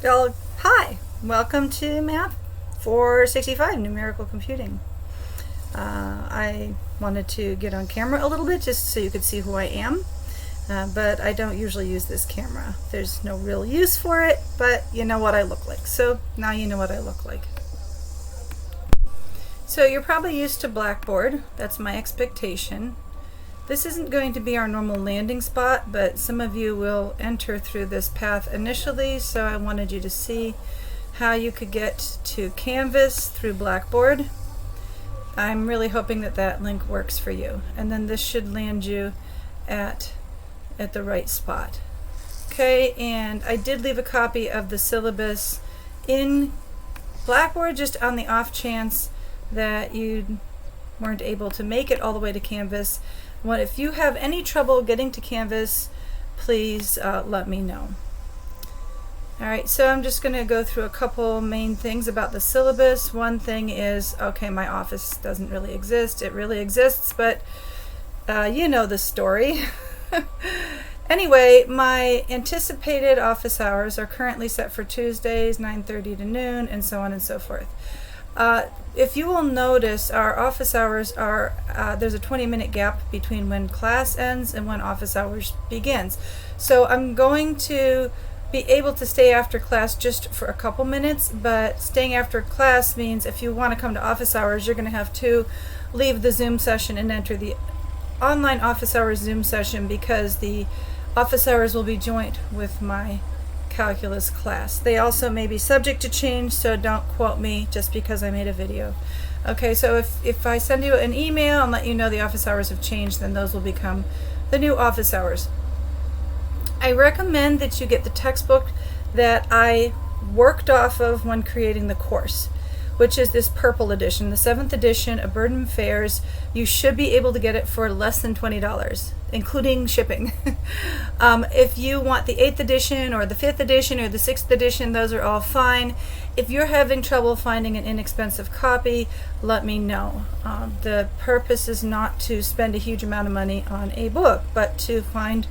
Well, hi, welcome to MATH465, Numerical Computing. I wanted to get on camera a little bit just so you could see who I am, but I don't usually use this camera. There's no real use for it, but you know what I look like, so now you know what I look like. So you're probably used to Blackboard, that's my expectation. This isn't going to be our normal landing spot, but some of you will enter through this path initially, so I wanted you to see how you could get to Canvas through Blackboard. I'm really hoping that that link works for you, and then this should land you at the right spot. Okay, and I did leave a copy of the syllabus in Blackboard just on the off chance that you weren't able to make it all the way to Canvas. If you have any trouble getting to Canvas, please let me know. Alright, so I'm just going to go through a couple main things about the syllabus. One thing is, okay, my office doesn't really exist. It really exists, but you know the story. Anyway, my anticipated office hours are currently set for Tuesdays, 9:30 to noon, and so on and so forth. If you will notice, our office hours are, there's a 20-minute gap between when class ends and when office hours begins. So I'm going to be able to stay after class just for a couple minutes, but staying after class means if you want to come to office hours, you're going to have to leave the Zoom session and enter the online office hours Zoom session, because the office hours will be joint with my calculus class. They also may be subject to change, so don't quote me just because I made a video. Okay, so if I send you an email and let you know the office hours have changed, then those will become the new office hours. I recommend that you get the textbook that I worked off of when creating the course, which is this purple edition, the 7th edition of Burden Fairs. You should be able to get it for less than $20, including shipping. If you want the 8th edition or the 5th edition or the 6th edition, those are all fine. If you're having trouble finding an inexpensive copy, let me know. The purpose is not to spend a huge amount of money on a book, but to find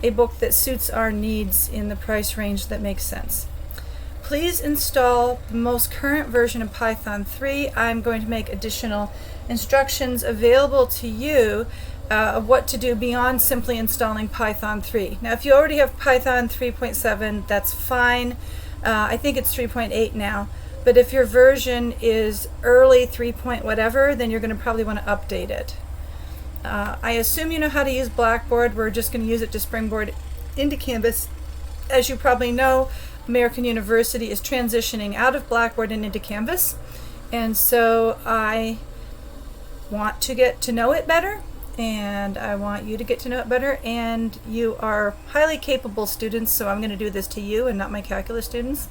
a book that suits our needs in the price range that makes sense. Please install the most current version of Python 3. I'm going to make additional instructions available to you of what to do beyond simply installing Python 3. Now, if you already have Python 3.7, that's fine. I think it's 3.8 now. But if your version is early 3. Whatever, then you're going to probably want to update it. I assume you know how to use Blackboard. We're just going to use it to springboard into Canvas. As you probably know, American University is transitioning out of Blackboard and into Canvas, and so I want to get to know it better, and I want you to get to know it better, and you are highly capable students, so I'm going to do this to you and not my calculus students,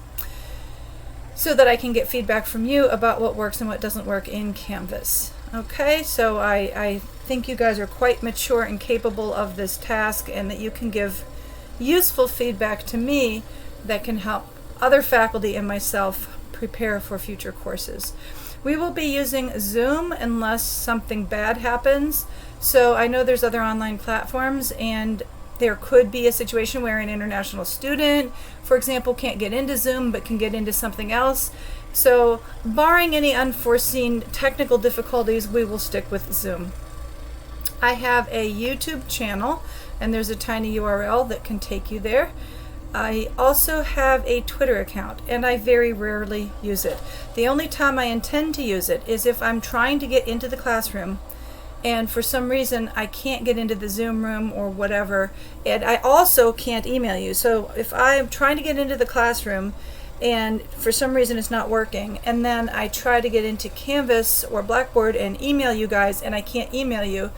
so that I can get feedback from you about what works and what doesn't work in Canvas. Okay, so I think you guys are quite mature and capable of this task, and that you can give useful feedback to me that can help other faculty and myself prepare for future courses. We will be using Zoom unless something bad happens. So I know there's other online platforms, and there could be a situation where an international student, for example, can't get into Zoom but can get into something else. So barring any unforeseen technical difficulties, we will stick with Zoom. I have a YouTube channel, and there's a tiny URL that can take you there. I also have a Twitter account, and I very rarely use it. The only time I intend to use it is if I'm trying to get into the classroom and for some reason I can't get into the Zoom room or whatever, and I also can't email you. So if I'm trying to get into the classroom and for some reason it's not working, and then I try to get into Canvas or Blackboard and email you guys and I can't email you,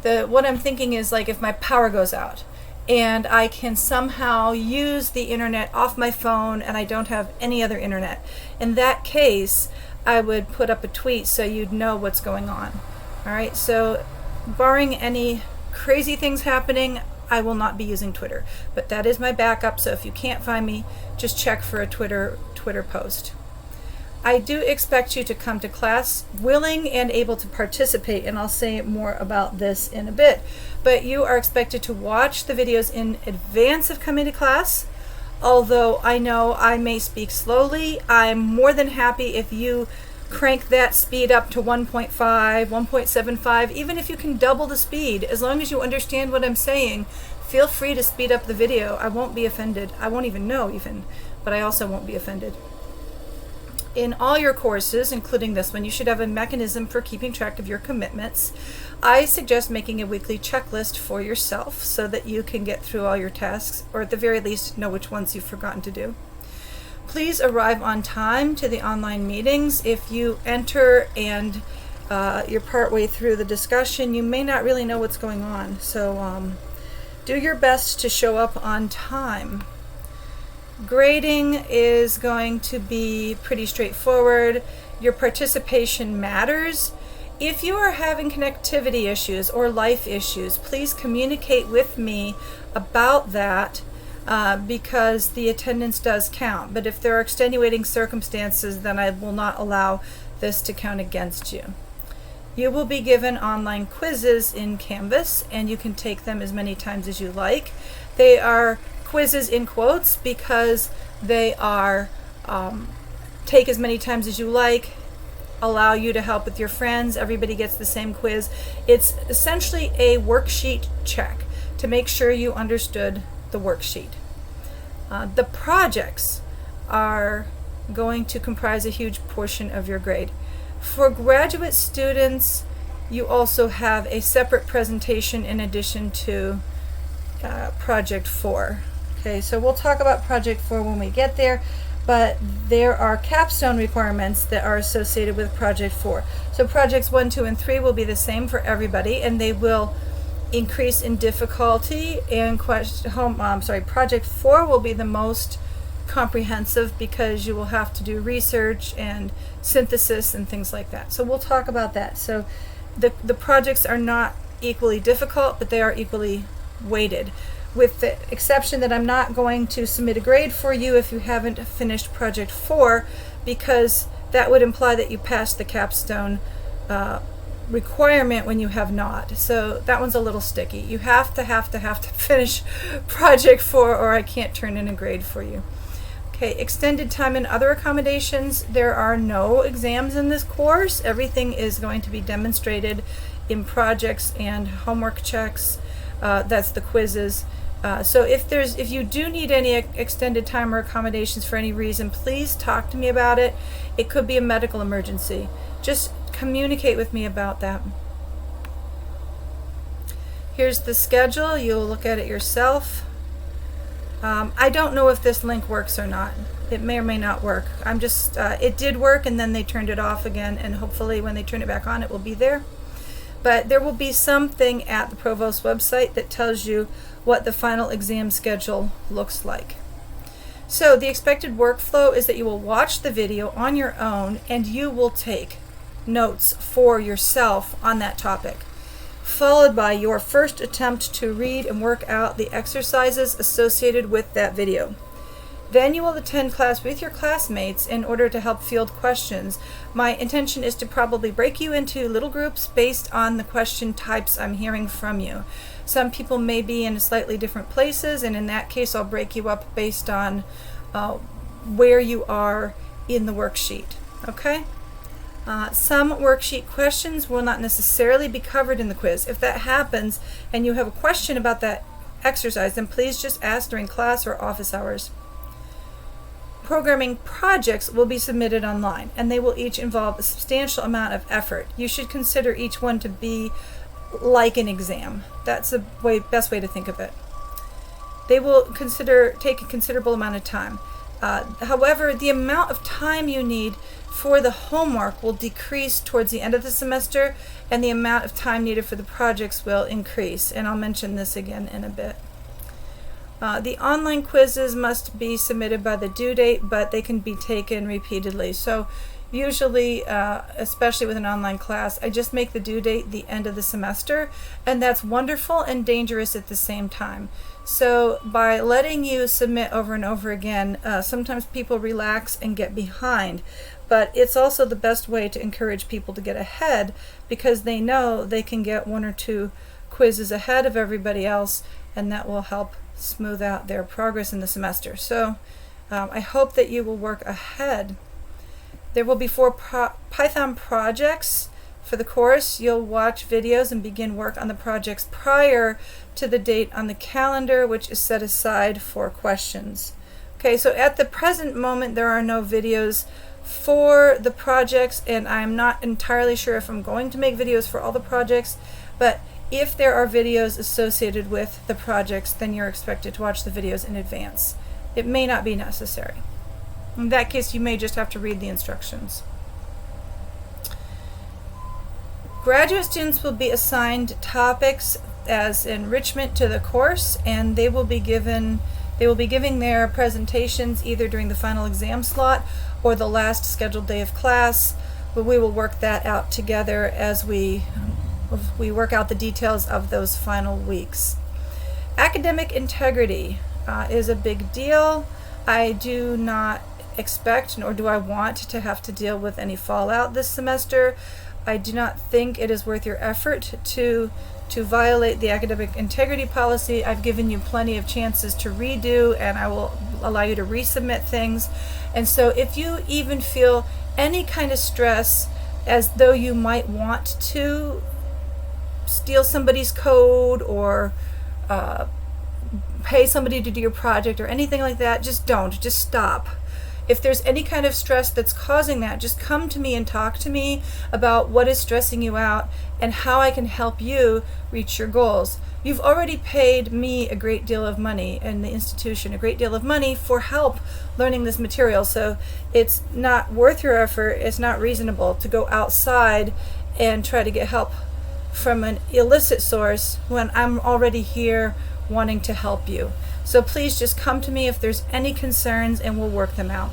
what I'm thinking is, like, if my power goes out and I can somehow use the internet off my phone and I don't have any other internet, in that case I would put up a tweet so you'd know what's going on. Alright, so barring any crazy things happening, I will not be using Twitter, but that is my backup, so if you can't find me, just check for a Twitter post. I do expect you to come to class willing and able to participate, and I'll say more about this in a bit. But you are expected to watch the videos in advance of coming to class. Although I know I may speak slowly, I'm more than happy if you crank that speed up to 1.5, 1.75, even if you can double the speed. As long as you understand what I'm saying, feel free to speed up the video. I won't be offended. I won't even know even, but I also won't be offended. In all your courses, including this one, you should have a mechanism for keeping track of your commitments. I suggest making a weekly checklist for yourself so that you can get through all your tasks, or at the very least know which ones you've forgotten to do. Please arrive on time to the online meetings. If you enter and you're partway through the discussion, you may not really know what's going on. So do your best to show up on time. Grading is going to be pretty straightforward. Your participation matters. If you are having connectivity issues or life issues, please communicate with me about that because the attendance does count. But if there are extenuating circumstances, then I will not allow this to count against you. You will be given online quizzes in Canvas, and you can take them as many times as you like. They are quizzes in quotes because they are take as many times as you like, allow you to help with your friends. Everybody gets the same quiz. It's essentially a worksheet check to make sure you understood the worksheet. The projects are going to comprise a huge portion of your grade. For graduate students, you also have a separate presentation in addition to Project 4. Okay, so we'll talk about Project 4 when we get there, but there are capstone requirements that are associated with Project 4. So Projects 1, 2, and 3 will be the same for everybody, and they will increase in difficulty. And Project 4 will be the most comprehensive because you will have to do research and synthesis and things like that. So we'll talk about that. So the projects are not equally difficult, but they are equally weighted, with the exception that I'm not going to submit a grade for you if you haven't finished Project 4, because that would imply that you passed the capstone requirement when you have not. So that one's a little sticky. You have to finish Project 4 or I can't turn in a grade for you. Okay, extended time and other accommodations. There are no exams in this course. Everything is going to be demonstrated in projects and homework checks. That's the quizzes. So if you do need any extended time or accommodations for any reason, please talk to me about it. It could be a medical emergency. Just communicate with me about that. Here's the schedule. You'll look at it yourself. I don't know if this link works or not. It may or may not work. It did work and then they turned it off again, and hopefully when they turn it back on it will be there. But there will be something at the Provost website that tells you what the final exam schedule looks like. So the expected workflow is that you will watch the video on your own and you will take notes for yourself on that topic, followed by your first attempt to read and work out the exercises associated with that video. Then you will attend class with your classmates in order to help field questions. My intention is to probably break you into little groups based on the question types I'm hearing from you. Some people may be in slightly different places, and in that case I'll break you up based on where you are in the worksheet. Okay? Some worksheet questions will not necessarily be covered in the quiz. If that happens and you have a question about that exercise, then please just ask during class or office hours. Programming projects will be submitted online, and they will each involve a substantial amount of effort. You should consider each one to be like an exam. That's the best way to think of it. They will take a considerable amount of time. However, the amount of time you need for the homework will decrease towards the end of the semester, and the amount of time needed for the projects will increase, and I'll mention this again in a bit. The online quizzes must be submitted by the due date, but they can be taken repeatedly. So usually, especially with an online class, I just make the due date the end of the semester, and that's wonderful and dangerous at the same time. So by letting you submit over and over again, sometimes people relax and get behind, but it's also the best way to encourage people to get ahead, because they know they can get 1 or 2 quizzes ahead of everybody else, and that will help smooth out their progress in the semester. So I hope that you will work ahead. There will be 4 Python projects for the course. You'll watch videos and begin work on the projects prior to the date on the calendar, which is set aside for questions. Okay, so at the present moment there are no videos for the projects, and I'm not entirely sure if I'm going to make videos for all the projects, but if there are videos associated with the projects, then you're expected to watch the videos in advance. It may not be necessary. In that case, you may just have to read the instructions. Graduate students will be assigned topics as enrichment to the course, and they will be giving their presentations either during the final exam slot or the last scheduled day of class, but we will work that out together as we work out the details of those final weeks. Academic integrity is a big deal. I do not expect, nor do I want to have to deal with any fallout this semester. I do not think it is worth your effort to violate the academic integrity policy. I've given you plenty of chances to redo, and I will allow you to resubmit things. And so if you even feel any kind of stress as though you might want to steal somebody's code or pay somebody to do your project or anything like that, just don't. Just stop. If there's any kind of stress that's causing that, just come to me and talk to me about what is stressing you out and how I can help you reach your goals. You've already paid me a great deal of money, and the institution a great deal of money, for help learning this material. So it's not worth your effort. It's not reasonable to go outside and try to get help from an illicit source when I'm already here wanting to help you. So please just come to me if there's any concerns, and we'll work them out.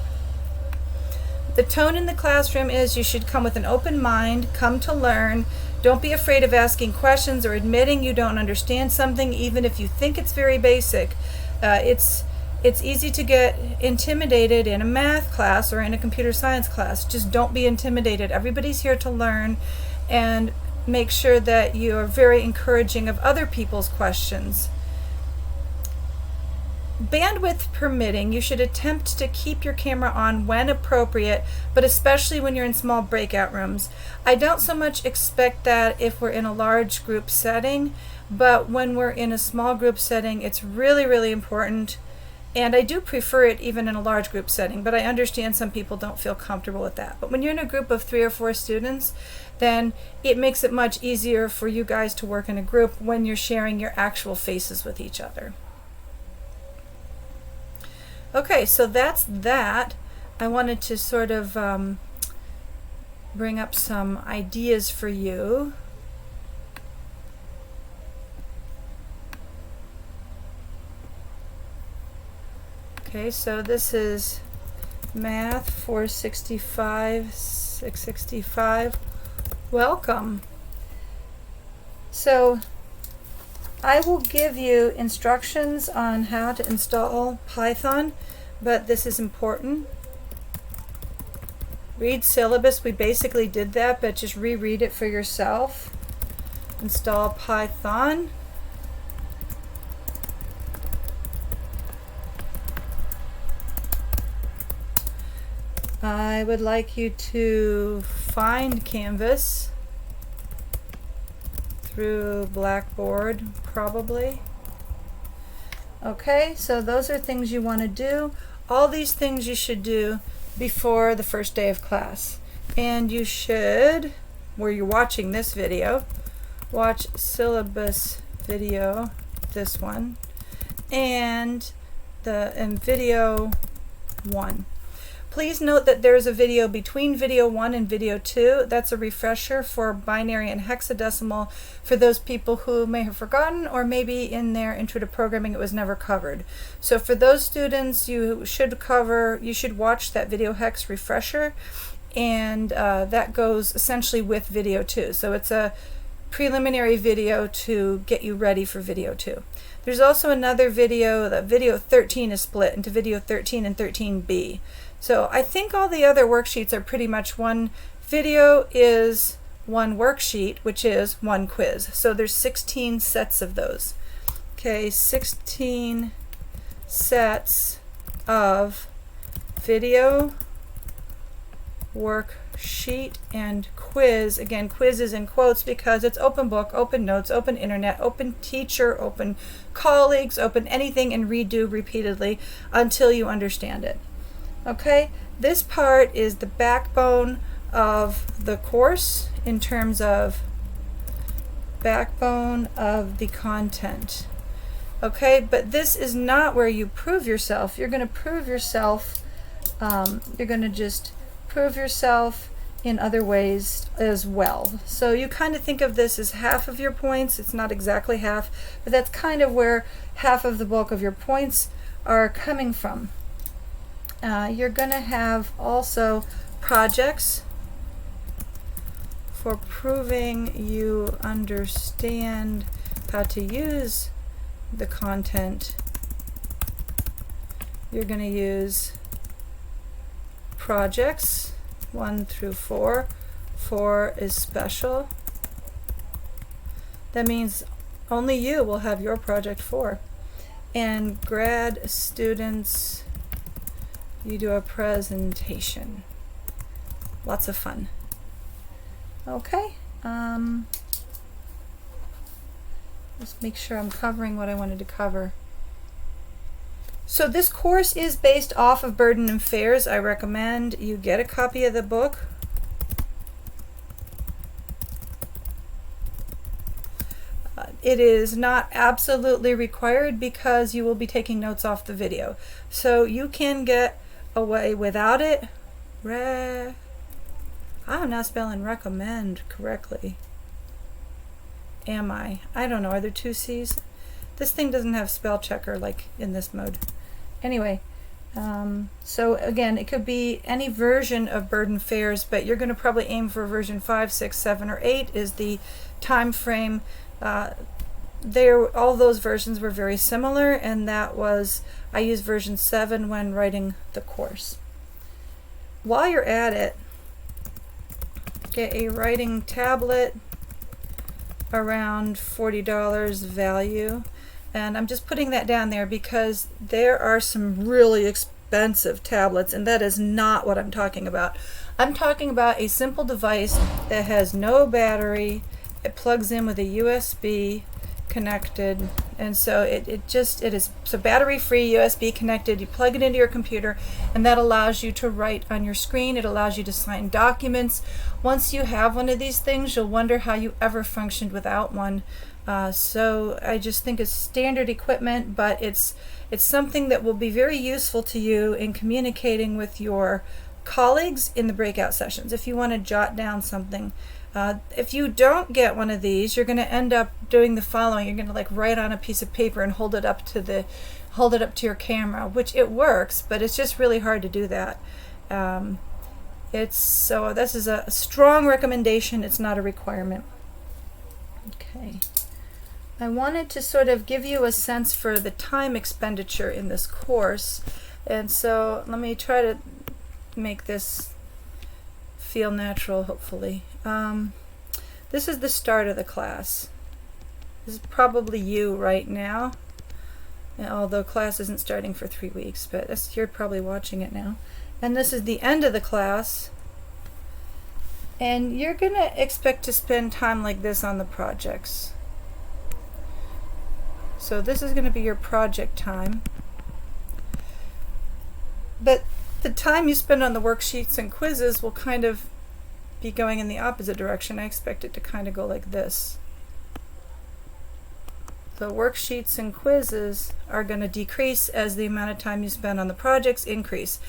The tone in the classroom is you should come with an open mind, come to learn. Don't be afraid of asking questions or admitting you don't understand something, even if you think it's very basic. It's easy to get intimidated in a math class or in a computer science class. Just don't be intimidated. Everybody's here to learn, and make sure that you are very encouraging of other people's questions. Bandwidth permitting, you should attempt to keep your camera on when appropriate, but especially when you're in small breakout rooms. I don't so much expect that if we're in a large group setting, but when we're in a small group setting, it's really, really important. And I do prefer it even in a large group setting, but I understand some people don't feel comfortable with that. But when you're in a group of 3 or 4 students, then it makes it much easier for you guys to work in a group when you're sharing your actual faces with each other. Okay, so that's that. I wanted to sort of bring up some ideas for you. Okay, so this is MATH465, 665. Welcome. So I will give you instructions on how to install Python, but this is important. Read syllabus. We basically did that, but just reread it for yourself. Install Python. I would like you to find Canvas through Blackboard, probably. Okay, so those are things you want to do. All these things you should do before the first day of class. And you should, where you're watching this video, watch syllabus video, this one, and video 1. Please note that there's a video between video 1 and video 2. That's a refresher for binary and hexadecimal for those people who may have forgotten, or maybe in their intro to programming it was never covered. So for those students, you should watch that video hex refresher, and that goes essentially with video 2. So it's a preliminary video to get you ready for video 2. There's also another video, that video 13 is split into video 13 and 13B. So I think all the other worksheets are pretty much one video is one worksheet, which is one quiz. So there's 16 sets of those. Okay, 16 sets of video, worksheet, and quiz. Again, quiz is in quotes because it's open book, open notes, open internet, open teacher, open colleagues, open anything, and redo repeatedly until you understand it. Okay, this part is the backbone of the course in terms of backbone of the content. Okay, but this is not where you prove yourself. You're going to prove yourself, you're going to just prove yourself in other ways as well. So you kind of think of this as half of your points. It's not exactly half, but that's kind of where half of the bulk of your points are coming from. You're going to have also projects for proving you understand how to use the content. You're going to use projects 1 through 4. 4 is special. That means only you will have your project 4. And grad students, you do a presentation. Lots of fun. Okay. Let's make sure I'm covering what I wanted to cover. So this course is based off of Burden and Fairs. I recommend you get a copy of the book. It is not absolutely required because you will be taking notes off the video. So you can get away without it. I'm not spelling recommend correctly. Am I? I don't know. Are there 2 C's? This thing doesn't have spell checker like in this mode. Anyway, so again, it could be any version of Burden Fairs, but you're going to probably aim for version 5, 6, 7, or 8 is the time frame. All those versions were very similar, and that was, I used version 7 when writing the course. While you're at it, get a writing tablet, around $40 value, and I'm just putting that down there because there are some really expensive tablets, and that is not what I'm talking about. I'm talking about a simple device that has no battery. It plugs in with a USB connected, and so it is so battery free, USB connected. You plug it into your computer, and that allows you to write on your screen. It allows you to sign documents. Once you have one of these things, you'll wonder how you ever functioned without one. So I just think it's standard equipment, but it's something that will be very useful to you in communicating with your colleagues in the breakout sessions if you want to jot down something. If you don't get one of these, you're going to end up doing the following. You're going to like write on a piece of paper and hold it up to your camera, which it works, but it's just really hard to do that. So this is a strong recommendation. It's not a requirement. Okay. I wanted to sort of give you a sense for the time expenditure in this course, and so let me try to make this feel natural, hopefully. This is the start of the class. This is probably you right now, although class isn't starting for 3 weeks, but you're probably watching it now. And this is the end of the class, and you're going to expect to spend time like this on the projects. So this is going to be your project time. But the time you spend on the worksheets and quizzes will kind of be going in the opposite direction. I expect it to kind of go like this. The worksheets and quizzes are going to decrease as the amount of time you spend on the projects increase.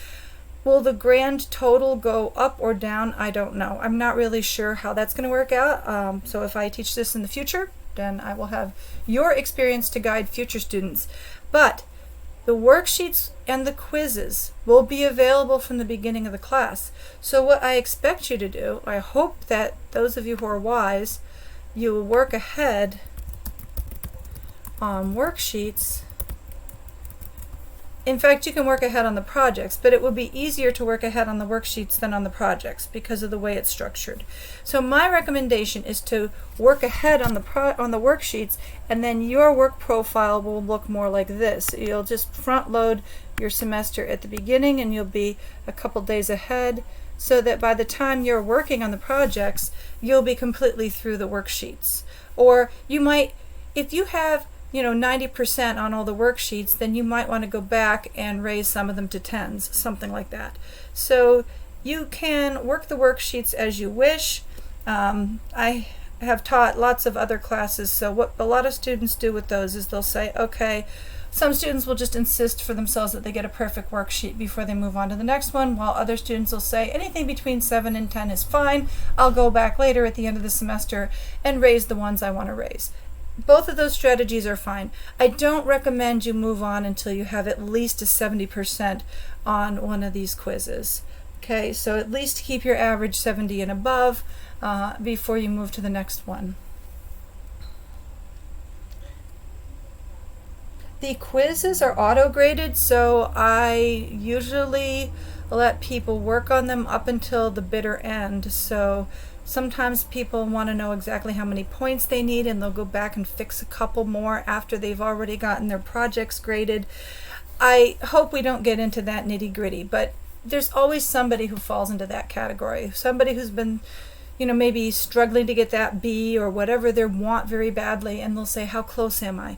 Will the grand total go up or down? I don't know. I'm not really sure how that's going to work out. So if I teach this in the future, then I will have your experience to guide future students. But the worksheets and the quizzes will be available from the beginning of the class. So what I expect you to do, I hope that those of you who are wise, you will work ahead on worksheets In fact, you can work ahead on the projects, but it would be easier to work ahead on the worksheets than on the projects because of the way it's structured. So my recommendation is to work ahead on the worksheets, and then your work profile will look more like this. You'll just front load your semester at the beginning, and you'll be a couple days ahead, so that by the time you're working on the projects, you'll be completely through the worksheets. Or you might, if you have 90% on all the worksheets, then you might want to go back and raise some of them to 10s, something like that. So you can work the worksheets as you wish. I have taught lots of other classes, so what a lot of students do with those is they'll say, okay, some students will just insist for themselves that they get a perfect worksheet before they move on to the next one, while other students will say anything between 7 and 10 is fine. I'll go back later at the end of the semester and raise the ones I want to raise. Both of those strategies are fine. I don't recommend you move on until you have at least a 70% on one of these quizzes. Okay, so at least keep your average 70 and above before you move to the next one. The quizzes are auto-graded, so I usually let people work on them up until the bitter end. So sometimes people want to know exactly how many points they need, and they'll go back and fix a couple more after they've already gotten their projects graded. I hope we don't get into that nitty-gritty, but there's always somebody who falls into that category. Somebody who's been, maybe struggling to get that B or whatever they want very badly, and they'll say, how close am I?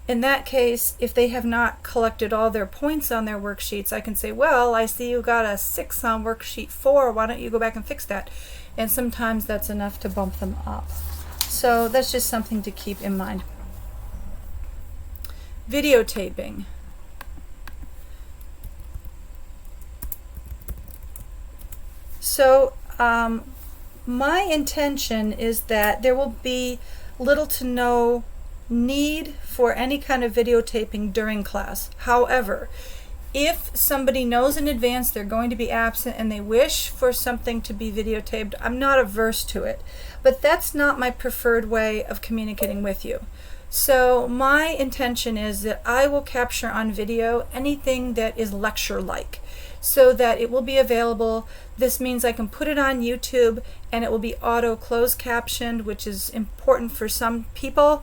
In that case, if they have not collected all their points on their worksheets, I can say, well, I see you got a 6 on worksheet 4. Why don't you go back and fix that? And sometimes that's enough to bump them up. So that's just something to keep in mind. Videotaping. So my intention is that there will be little to no need for any kind of videotaping during class. However, if somebody knows in advance they're going to be absent and they wish for something to be videotaped, I'm not averse to it. But that's not my preferred way of communicating with you. So my intention is that I will capture on video anything that is lecture-like, so that it will be available. This means I can put it on YouTube and it will be auto closed captioned, which is important for some people.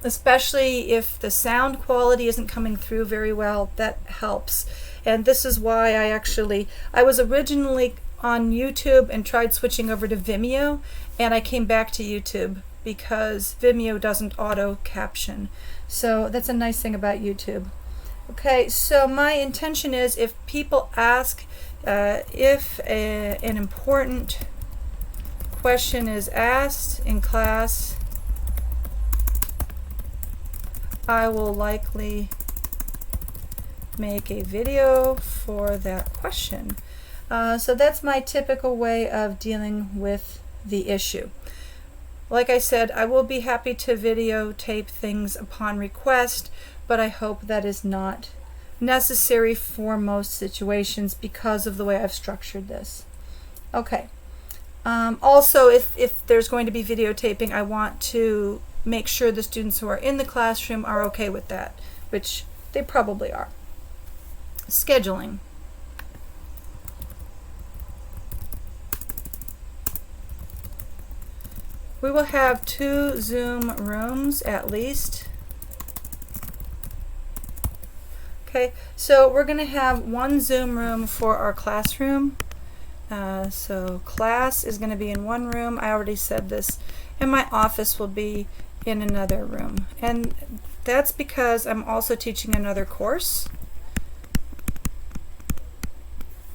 Especially if the sound quality isn't coming through very well, that helps. And this is why I was originally on YouTube and tried switching over to Vimeo, and I came back to YouTube because Vimeo doesn't auto caption. So that's a nice thing about YouTube. Okay, so my intention is if people ask if an important question is asked in class, I will likely make a video for that question. So that's my typical way of dealing with the issue. Like I said, I will be happy to videotape things upon request, but I hope that is not necessary for most situations because of the way I've structured this. Okay. Also, if there's going to be videotaping, I want to make sure the students who are in the classroom are okay with that, which they probably are. Scheduling. We will have 2 Zoom rooms at least. Okay, so we're going to have 1 Zoom room for our classroom. So class is going to be in 1 room. I already said this. And my office will be in another room. And that's because I'm also teaching another course.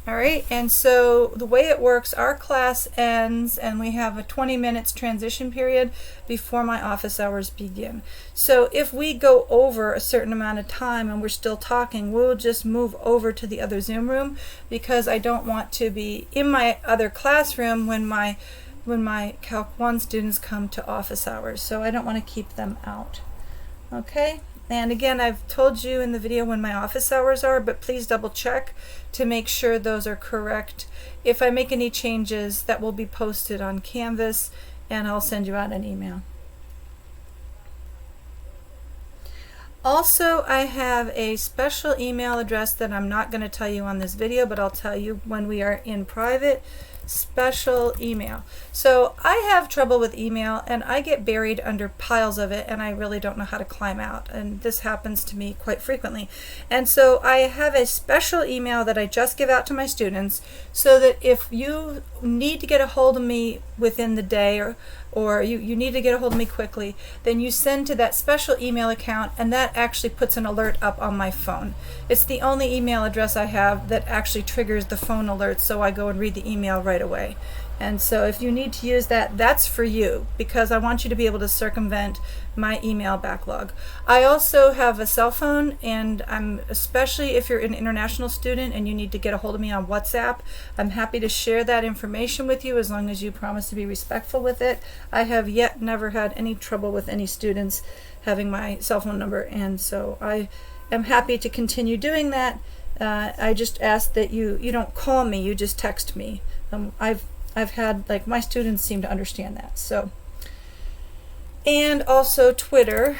All right, and so the way it works, our class ends and we have a 20 minutes transition period before my office hours begin. So if we go over a certain amount of time and we're still talking, we'll just move over to the other Zoom room because I don't want to be in my other classroom when my Calc 1 students come to office hours. So I don't want to keep them out. Okay? And again, I've told you in the video when my office hours are, but please double check to make sure those are correct. If I make any changes, that will be posted on Canvas and I'll send you out an email. Also, I have a special email address that I'm not going to tell you on this video, but I'll tell you when we are in private. Special email. So I have trouble with email, and I get buried under piles of it, and I really don't know how to climb out, and this happens to me quite frequently. And so I have a special email that I just give out to my students, so that if you need to get a hold of me within the day, or you need to get a hold of me quickly, then you send to that special email account, and that actually puts an alert up on my phone. It's the only email address I have that actually triggers the phone alert, so I go and read the email right away. And so if you need to use that, that's for you, because I want you to be able to circumvent my email backlog. I also have a cell phone, and especially if you're an international student and you need to get a hold of me on WhatsApp, I'm happy to share that information with you as long as you promise to be respectful with it. I have yet never had any trouble with any students having my cell phone number, and so I am happy to continue doing that. I just ask that you don't call me, you just text me. I've had, like, my students seem to understand that. So, and also Twitter.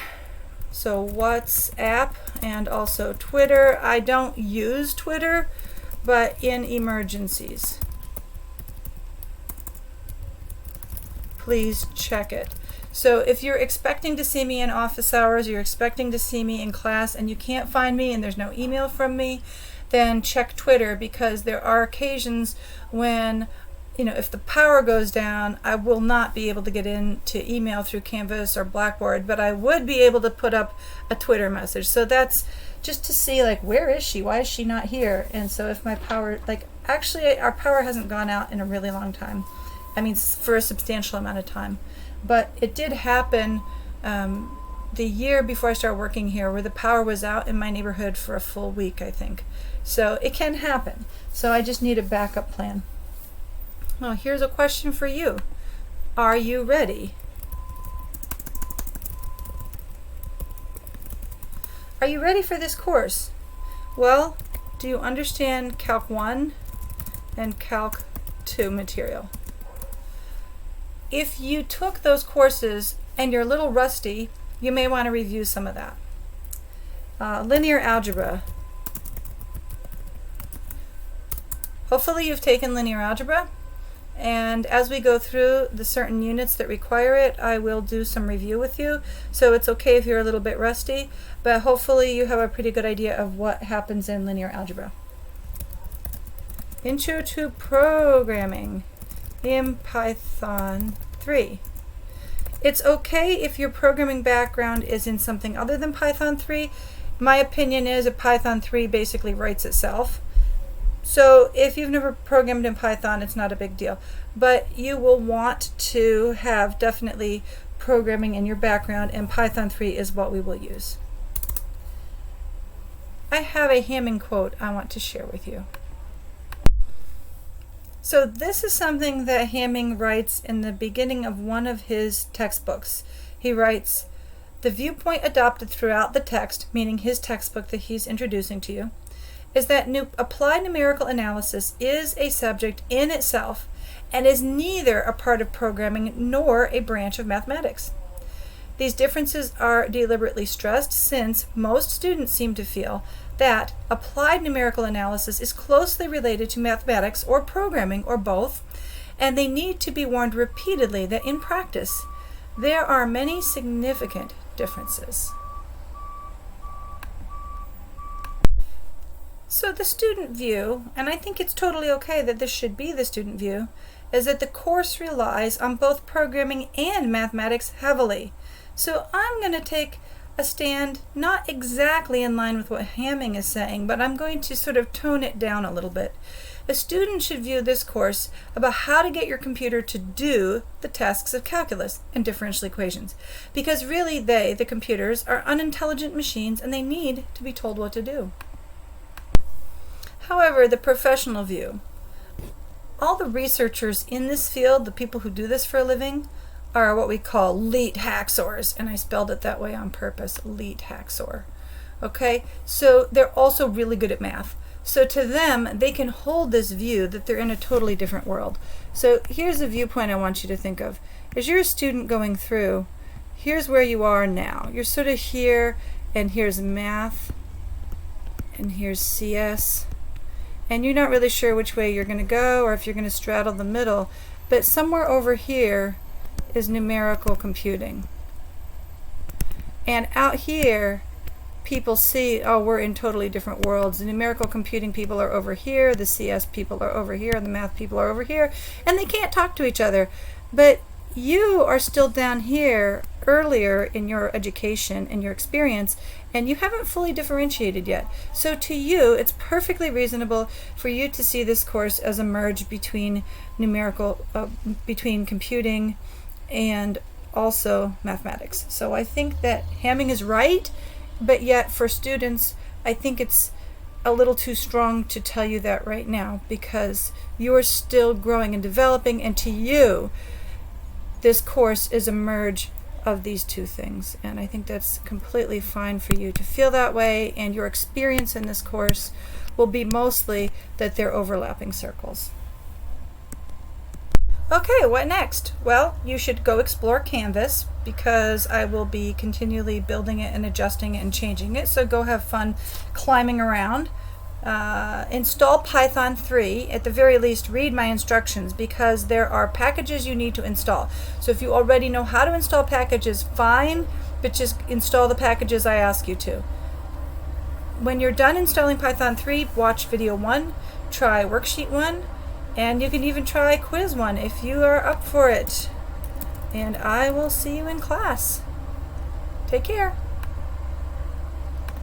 So WhatsApp and also Twitter. I don't use Twitter, but in emergencies, please check it. So if you're expecting to see me in office hours, you're expecting to see me in class, and you can't find me and there's no email from me, then check Twitter, because there are occasions when, if the power goes down, I will not be able to get into email through Canvas or Blackboard, but I would be able to put up a Twitter message. So that's just to see, like, where is she? Why is she not here? And so if my power, actually our power hasn't gone out in a really long time. I mean, for a substantial amount of time. But it did happen the year before I started working here, where the power was out in my neighborhood for a full week, I think. So it can happen. So I just need a backup plan. Well, here's a question for you. Are you ready? Are you ready for this course? Well, do you understand Calc 1 and Calc 2 material? If you took those courses and you're a little rusty, you may want to review some of that. Linear algebra. Hopefully you've taken linear algebra, and as we go through the certain units that require it, I will do some review with you. So it's okay if you're a little bit rusty, but hopefully you have a pretty good idea of what happens in linear algebra. Intro to programming in Python 3. It's okay if your programming background is in something other than Python 3. My opinion is that Python 3 basically writes itself. So if you've never programmed in Python, it's not a big deal. But you will want to have definitely programming in your background, and Python 3 is what we will use. I have a Hamming quote I want to share with you. So this is something that Hamming writes in the beginning of one of his textbooks. He writes, "The viewpoint adopted throughout the text," meaning his textbook that he's introducing to you, "is that applied numerical analysis is a subject in itself and is neither a part of programming nor a branch of mathematics. These differences are deliberately stressed since most students seem to feel that applied numerical analysis is closely related to mathematics or programming or both, and they need to be warned repeatedly that in practice there are many significant differences." So the student view, and I think it's totally okay that this should be the student view, is that the course relies on both programming and mathematics heavily. So I'm going to take a stand not exactly in line with what Hamming is saying, but I'm going to sort of tone it down a little bit. A student should view this course about how to get your computer to do the tasks of calculus and differential equations, because really the computers, are unintelligent machines and they need to be told what to do. However, the professional view, all the researchers in this field, the people who do this for a living, are what we call elite hacksaws, and I spelled it that way on purpose, elite hacksaw. Okay, so they're also really good at math. So to them, they can hold this view that they're in a totally different world. So here's a viewpoint I want you to think of. As you're a student going through, here's where you are now. You're sort of here, and here's math, and here's CS, and you're not really sure which way you're going to go or if you're going to straddle the middle, but somewhere over here is numerical computing. And out here, people see, oh, we're in totally different worlds. The numerical computing people are over here, the CS people are over here, the math people are over here, and they can't talk to each other. But you are still down here earlier in your education and your experience, and you haven't fully differentiated yet. So to you, it's perfectly reasonable for you to see this course as a merge between between computing and also mathematics. So I think that Hamming is right, but yet for students, I think it's a little too strong to tell you that right now, because you are still growing and developing, and to you, this course is a merge of these two things. And I think that's completely fine for you to feel that way, and your experience in this course will be mostly that they're overlapping circles. Okay, what next? Well, you should go explore Canvas, because I will be continually building it and adjusting it and changing it, so go have fun climbing around. Install Python 3. At the very least, read my instructions, because there are packages you need to install. So if you already know how to install packages, fine, but just install the packages I ask you to. When you're done installing Python 3, watch video 1, try worksheet 1, and you can even try quiz 1 if you are up for it. And I will see you in class. Take care.